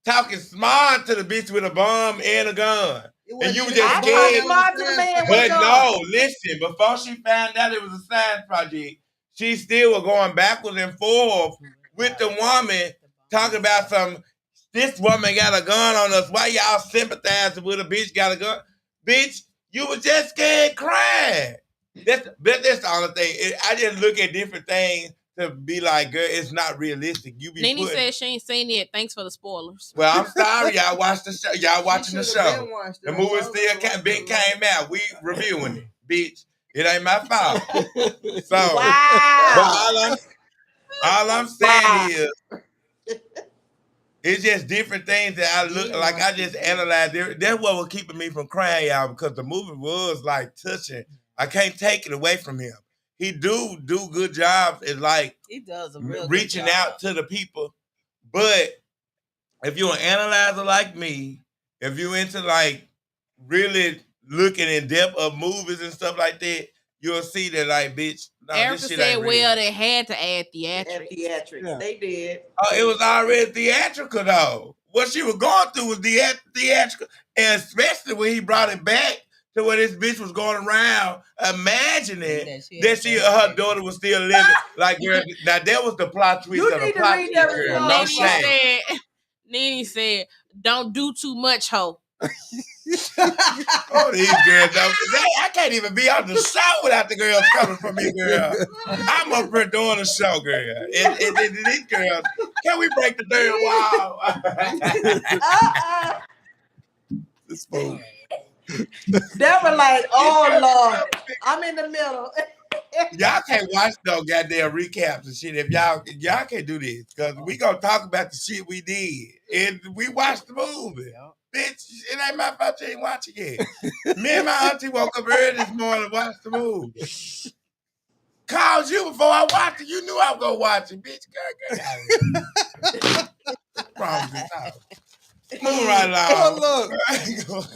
talking smart to the bitch with a bomb and a gun. And you were just scared. But no, listen, before she found out it was a science project, she still was going backwards and forth with the woman talking about this woman got a gun on us. Why y'all sympathizing with a bitch got a gun? Bitch, you were just scared crying. That's the only thing. I just look at different things to be like, girl, it's not realistic. Nene said she ain't seen it. Thanks for the spoilers. Well, I'm sorry, y'all watched the show. Y'all watching the show. The movie still came out. We reviewing it, bitch. It ain't my fault. So, wow. all I'm saying is, it's just different things that I look like. I just analyzed. That's what was keeping me from crying, y'all, because the movie was like touching. I can't take it away from him. He do good jobs. It's like he does a real reaching out to the people. But if you're an analyzer like me, if you're into like really looking in depth of movies and stuff like that, you'll see that like, bitch. No, Erica this shit said, ain't real. well, they had to add theatrics. Yeah. They did. Oh, it was already theatrical though. What she was going through was theatrical, and especially when he brought it back to where this bitch was going around imagining that her daughter was still living. Like, girl, now that was the plot twist of the plot twist, girl. No shame. Nene said, don't do too much, ho. Oh, these girls, I can't even be on the show without the girls coming from me, girl. I'm up here doing a show, girl. And these girls, can we break the third wall? This fool. They were like, oh, Lord, I'm in the middle. Y'all can't watch no goddamn recaps and shit if y'all can't do this, because we gonna talk about the shit we did. And we watched the movie. Bitch, it ain't my fault you ain't watching it. Me and my auntie woke up early this morning and watched the movie. Called you before I watched it. You knew I was gonna watch it, bitch. Move right along. Oh, look.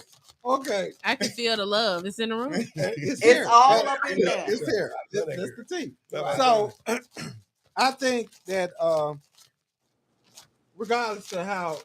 Okay. I can feel the love. It's in the room. It's all up in there. It's here. That's the tea. So I think that regardless of how,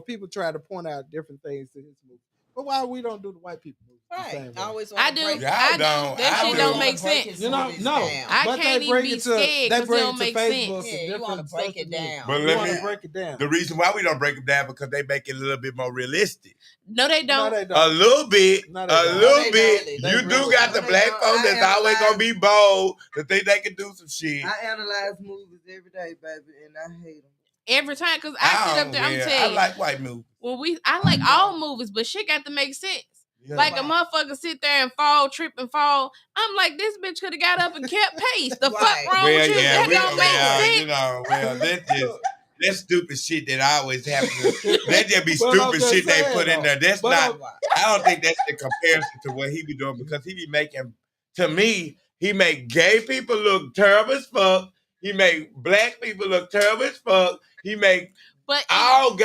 people try to point out different things in his movie, But why we don't do the white people movies the Right. same way? I always I want do. to break. Y'all I do. don't. That I shit do. don't make sense. You know, no. I But can't they even bring be it to scared they 'cause it bring don't it to make Facebook sense. Yeah, and you different wanna break social it media. down. But You let want to me- break it down. The reason why we don't break them down because they make it a little bit more realistic. No, they No, don't. they A don't. little bit. No, they A don't. little They bit. really don't. You They do really got don't. the black don't. folks that's I always gonna be bold that think they can do some shit. I analyze movies every day, baby, and I hate them. Every time, because I sit up there, I'm I telling you. like white movies. I like all movies, but shit got to make sense. Yeah. Like a motherfucker sit there and fall, trip and fall. I'm like, this bitch could have got up and kept pace. The fuck Right. wrong with you? That don't make sense. You know, that's stupid shit that always happens. That just be But I'm stupid just shit they saying, put in there. That's But not. I don't think that's the comparison to what he be doing because he be making. To me, he make gay people look terrible as fuck. He make black people look terrible as fuck. He make But all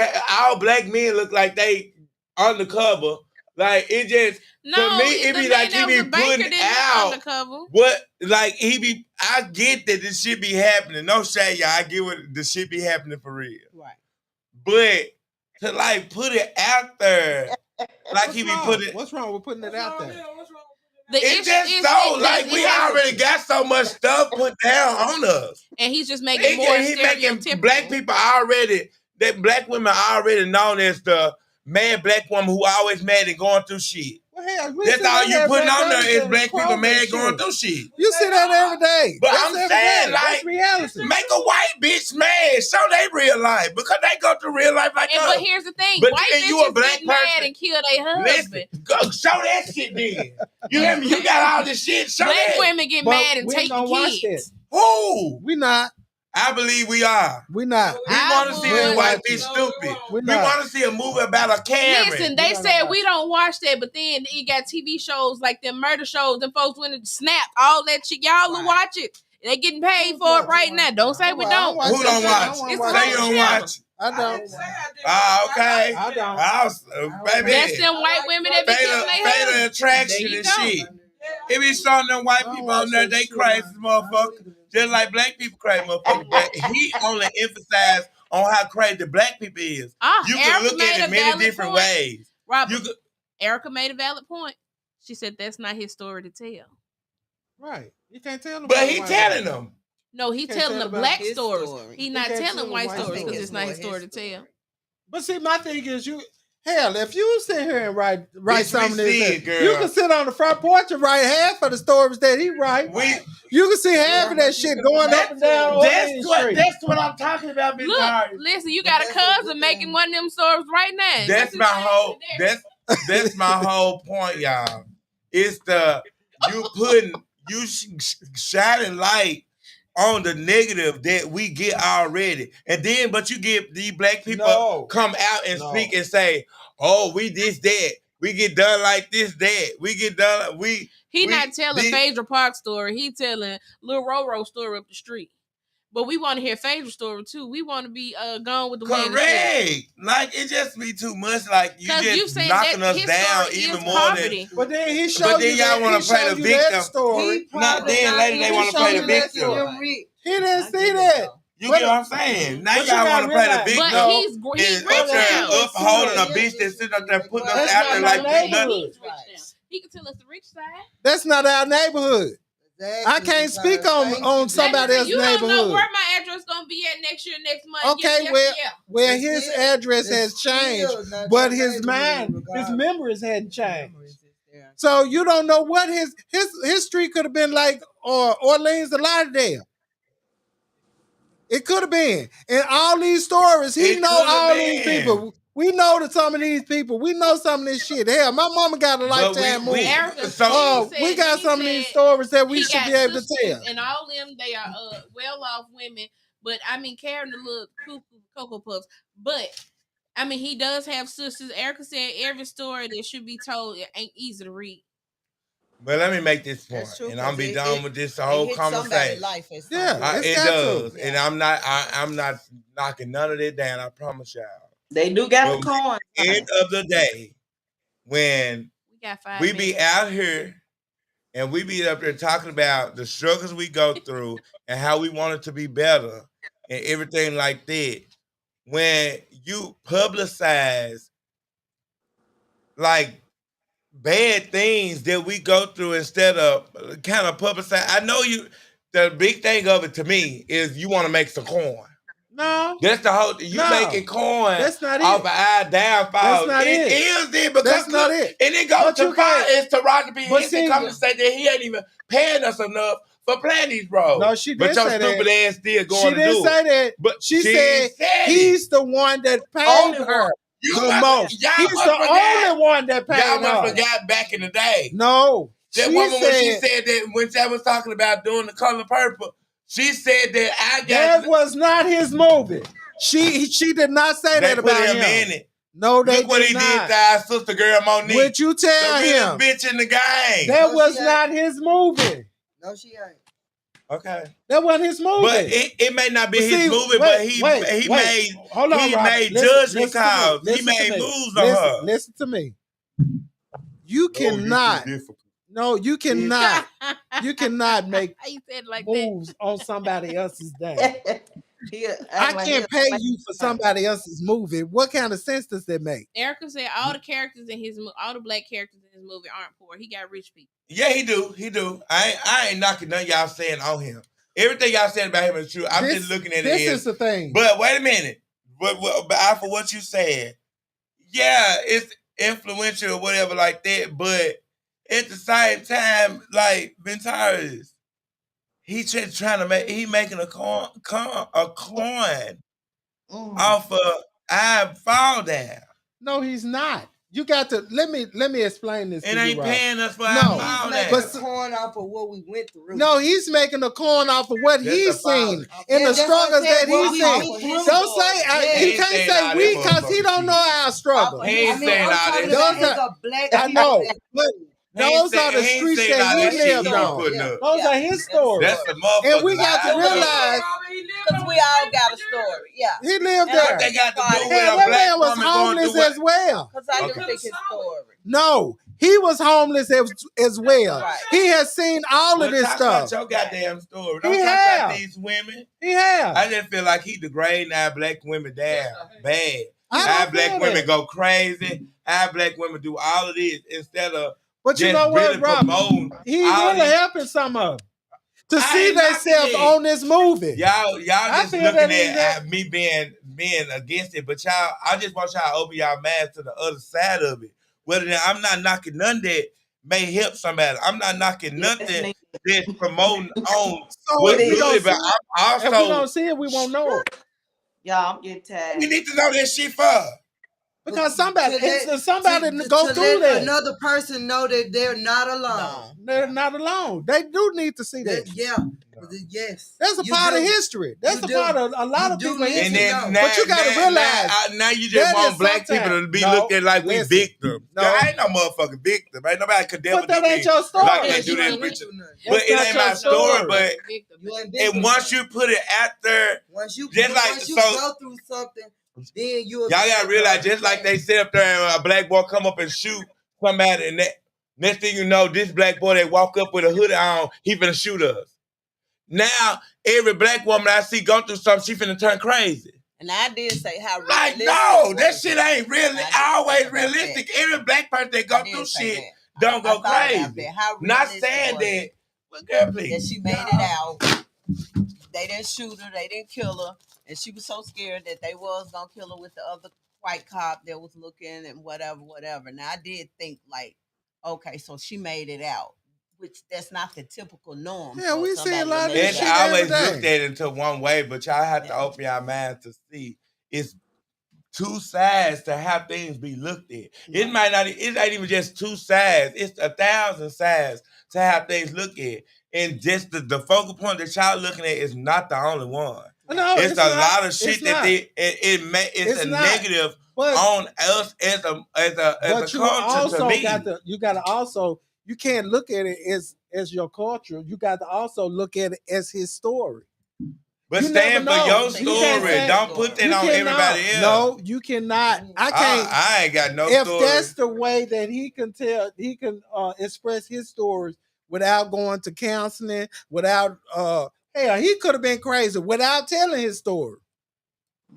black men look like they undercover. Like it just no, to me, it the be man like he that was be a banker putting didn't look out undercover. what like he be. I get that this shit be happening. No shade, y'all. I get what the shit be happening for real. Right. But to like put it out there, like he be putting. What's wrong with putting it out there? What's wrong? It's just so like we already got so much stuff put down on us, and he's just making more he making stereotypical. black people already. That black women are already known as the mad black woman who always mad and going through shit. Well, hell, we That's see all you that putting every on day. there is black people COVID mad going shit. through shit. You see that every day. But That's I'm every saying, day. like, That's reality. Make a white bitch mad. Show they real life because they go through real life like us. But here's the thing: But white then bitches you a black get mad person. and kill their Listen, husband. go show that shit then. You hear me? You got all this shit. Show Black that. women get But mad and we take don't the watch kids. Who? We not. I believe we are. We not. We I want to see this would. white bitch No, stupid. we We not. want to see a movie about a Karen. Listen, they don't said watch we don't watch that, but then you got TV shows like them murder shows, them folks went and snapped all that shit. Y'all will watch it. They getting paid for it right now. Don't say we don't. watch Who that don't shit. watch? I don't It's watch Say on you that. don't channel. watch. I I don't. didn't say I didn't. Ah, okay. I don't. Baby. That's them white women that be killing their Fatal husbands. attraction There you and go. shit. It be showing them white people on there, they crazy motherfucker. Just like black people crazy motherfucker. But he only emphasized on how crazy black people is. You can Erica look made at a it many valid different point. ways. Robert, You could, Erica made a valid point. She said that's not his story to tell. Right. You can't tell them. but about he white telling man. them. No, he can't telling tell the about black his stories. story. He He not can't tell telling the white white stories story. because It's it's not more his his story to story. tell. But see, my thing is, if you sit here and write Bitch, some of we see this, it, girl. you can sit on the front porch and write half of the stories that he write. You can see half of that shit going up and down. That's what I'm talking about, Big Look, Tari. listen, you got a cousin making one of them stories right now. That's my whole. That's my whole point, y'all. It's you shining light on the negative that we get already, and then but you get these black people come out and speak and say, "Oh, we this that." We get done like this, that. We get done. He not telling Phaedra Park story. He telling Lil Roro story up the street. But we want to hear Phaedra's story too. We want to be gone with the wind. Correct. Like it just be too much. Like you just knocking us down even more than. But then he showed But then y'all want to play the victim. Story. Not then later they want to play the victim. He didn't see that. You get what I'm saying? Now y'all want to play the victim. But he's up there upholding a bitch that's sitting up there putting us out there like we nothing. He can tell us the rich side. That's not our neighborhood. Exactly. I can't speak on somebody else's neighborhood. You don't know where my address gonna be at next year, next month. Okay, well, his address has changed, but his memories hadn't changed. So you don't know what his street could have been like, or Orleans or Lauderdale. It could have been. In all these stories, he know all these people. We know that some of these people. We know some of this shit. Hell, my mama got a Lifetime movie. We got some of these stories that we should be able to tell. And all them, they are well-off women. But I mean, carrying the little Cocoa Puffs. But I mean, he does have sisters. Erica said every story that should be told ain't easy to read. But let me make this point, and I'm be done with this whole conversation. Yeah, it does, and I'm not knocking none of it down. I promise y'all. They do got the coin. End of the day, when we be out here and we be up there talking about the struggles we go through and how we want it to be better and everything like that, when you publicize like bad things that we go through instead of kind of publicize. I know you. The big thing of it to me is you want to make some coin. No, That's the whole. You No. making coin That's not off it. of our downfall. That's not It it. is it because That's not look, it. and it goes But to you can't- it's to Roger B. But Henson see- coming to say that he ain't even paying us enough for playing these roles. No, she But did your say stupid that. ass still going She to didn't do say it. that. But She she said said he's the one that paid Only her one. You the must- most. y'all He's must the forgot. only one that paid Y'all must her. forgot back in the day. No, That she woman when she said said that when she was talking about doing the color purple, she said that I got that was not his movie. She did not say they that put about him him. in it. No, they Look what did he not. did to our sister girl Monique. Would you The tell realest him bitch in the game. that No, was she ain't. not his movie? No, she ain't. Okay. That wasn't his movie. But it may not be But his see, movie, wait, but he wait. made Hold on, he Robert. made Listen- judgment listen to me. calls. He Listen to made me. moves on her. Listen to me. You cannot. No, you cannot. You cannot make How you said it like moves on somebody else's day. He act I like can't he- pay you for somebody else's movie. What kind of sense does that make? that? Erica said all the characters in his all the black characters in his movie aren't poor. He got rich people. Yeah, he do. He do. I ain't knocking none of y'all saying on him. Everything y'all saying about him is true. I'm just looking at it This as is the thing. But wait a minute. But for what you said, yeah, it's influential or whatever like that. But at the same time, like Ventires, he just trying to making a coin off of I fall down. No, he's not. You got to let me explain this. It to ain't you, Rob. paying us for No. our He's fall making down. a coin off of what we went through. No, he's making a coin off of what That's he's a father. seen Yeah, and the that's what I struggles said, that what he's we seen. went through. Don't say Yeah. he He can't saying say all we that because he don't know our struggle. He ain't saying I'm all talking that. about Those as are- a black I know, people. but He ain't those say- are the he ain't streets saying that all he that shit lived he on. putting up. Those Yeah. are his stories. That's the motherfucker. And we got to realize Because we all got a story. Yeah. he lived And What there. they got to do Hell, with Hell, a that black man was woman going homeless through as what? well. Because I Okay. do think his story. No, he was homeless as well. Right. He has seen all Well, of this talk stuff. about your goddamn story. He Don't talk have. about these women. He has. I just feel like he degrading our black women down bad. I Our don't black feel women that. go crazy. Our black women do all of this instead of But you just know what, really Rob? promoting He all really these- helping some of them to I see ain't knocking themselves it. on this movie. Y'all I just feel looking that he's at me being against it, but y'all, I just want y'all to open y'all minds to the other side of it. Whether I'm not knocking none that may help somebody. I'm not knocking nothing that's promoting on So what's if we don't good, but see I'm If we also don't see it, we won't know it. Y'all, I'm getting tired. we need to know that shit for. Because somebody To let- somebody to- go to through let that. another person know that they're not alone. No. They're not alone. They do need to see that. Yeah. Yes. That's a You part of do. history. That's You a do. part of a lot You of do people need history. to And know. then But you gotta realize now you just that want is black people sometimes- to be No, looked at like we listen. victims. No. I ain't no motherfucking victim. Ain't nobody could never But that do ain't me your story. like they do You that ain't preacher. been through nothing. But it That's ain't not my your story. story. But You ain't been and through once nothing. you put it out there, Once you just like- once you so- go through something, then y'all you'll gotta realize, just like they sit up there and a black boy come up and shoot somebody, and that next thing you know, this black boy that walk up with a hoodie on, he finna shoot us. Now every black woman I see go through something, she finna turn crazy. And I did say how Like, realistic no, it that was. shit ain't really I did always say about realistic. Every black person that I go did through say shit that. don't I go thought about crazy. that. How Not realistic saying was that, it? but girl, That please. she made it out. They didn't shoot her. They didn't kill her. And she was so scared that they was going to kill her with the other white cop that was looking and whatever. Now, I did think like, okay, so she made it out, which that's not the typical norm. Yeah, for we see a somebody lot to of make this It's it shit out. always every day. looked at into one way, but y'all have to Yeah. open your mind to see it's two sides to how things be looked at. It might not. It ain't even just two sides. It's 1,000 sides to how things look at. And just the focal point that y'all looking at is not the only one. No, it's a not. lot of It's shit that not. it's It's a not. negative But on us as a but you culture also to me. you got to also you can't look at it as your culture. You got to also look at it as his story. But you stand never for know. your You can't story. say- Don't put that You on cannot. everybody else. No, you cannot. I can't. I ain't got no if story. that's the way that he can express his stories without going to counseling, without hell, he could have been crazy without telling his story.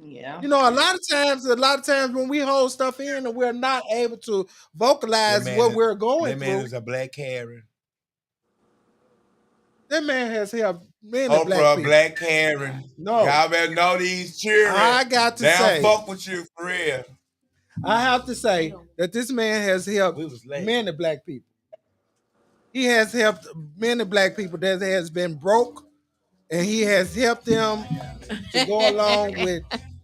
Yeah. You know, a lot of times when we hold stuff in and we're not able to That vocalize man what is we're going that man through, is a black Karen. that man has helped many black Oprah, people. black Karen. No, Y'all better know these children. I got to They don't say, fuck with you for real. I have to say that this man has helped We was late. many black people. He has helped many black people that has been broke, and he has helped them to go along with,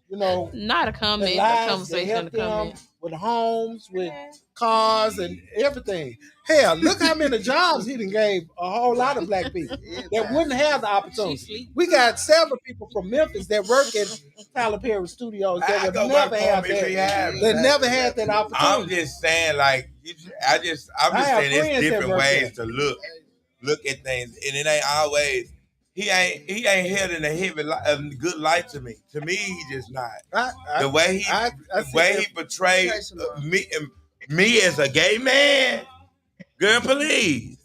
you know, Not a their comment, a lives, and conversation in help the them comment. with homes, with cars, and everything. Hell, look how many jobs he done gave a whole lot of black people that wouldn't have the opportunity. We got several people from Memphis that work at Tyler Perry Studios that I would go never work for have him if that. he have That it. never had that I'm opportunity. just saying, like, I'm just I have saying, there's friends that different work ways there. to look at things, and it ain't always. He ain't held in a a good light to me. To me, he just not. The way he portrayed me as a gay man, girl, please.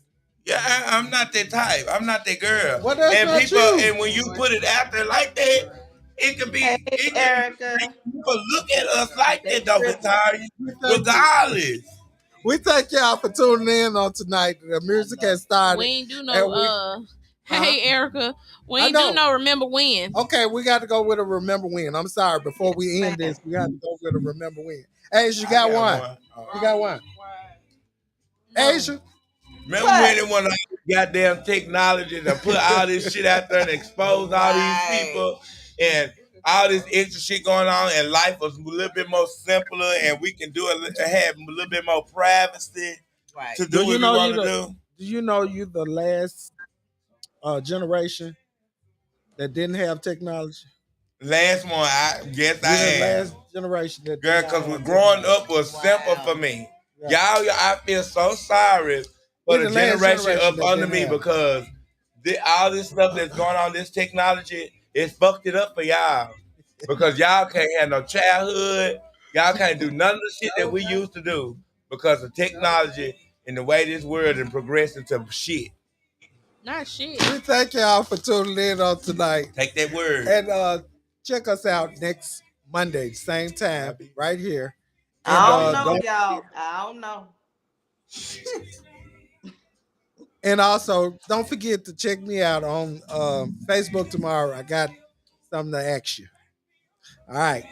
Yeah, I'm not that type. I'm not that girl. Well, that's And not people, you. and when you put it out there like that, it could Hey, be, it could Erica. make people look at us like They that, though, tripping. Victoria. Thank you. Regardless. We thank y'all for tuning in on tonight. The music has started. We ain't do and no we, hey Erica, we I ain't do know. no remember when. Okay, we got to go with a remember when. I'm sorry. Before we end this, we got to go with a remember when. Asia, you got one. You got one. No. Asia, Remember What? when they want to goddamn technology to put all this shit out there and expose all these people and all this extra shit going on, and life was a little bit more simpler, and we can have a little bit more privacy to do do you what we know want to do. do you know you the last generation that didn't have technology? Last one, I guess I You're the am. last generation that Girl, did not because have growing technology. up was simple for me. Yeah. Y'all, I feel so sorry for We're the the last generation generation up that under didn't me, have it. because all this stuff that's going on, this technology, it's fucked it up for y'all. Because y'all can't have no childhood. Y'all can't do none of the shit that we used to do because of technology and the way this world is progressing to shit. Not shit. We thank y'all for tuning in on tonight. Take that word. And check us out next Monday, same time, right here. And I don't know, y'all. I don't know. and also don't forget to check me out on Facebook tomorrow. I got something to ask you. All right.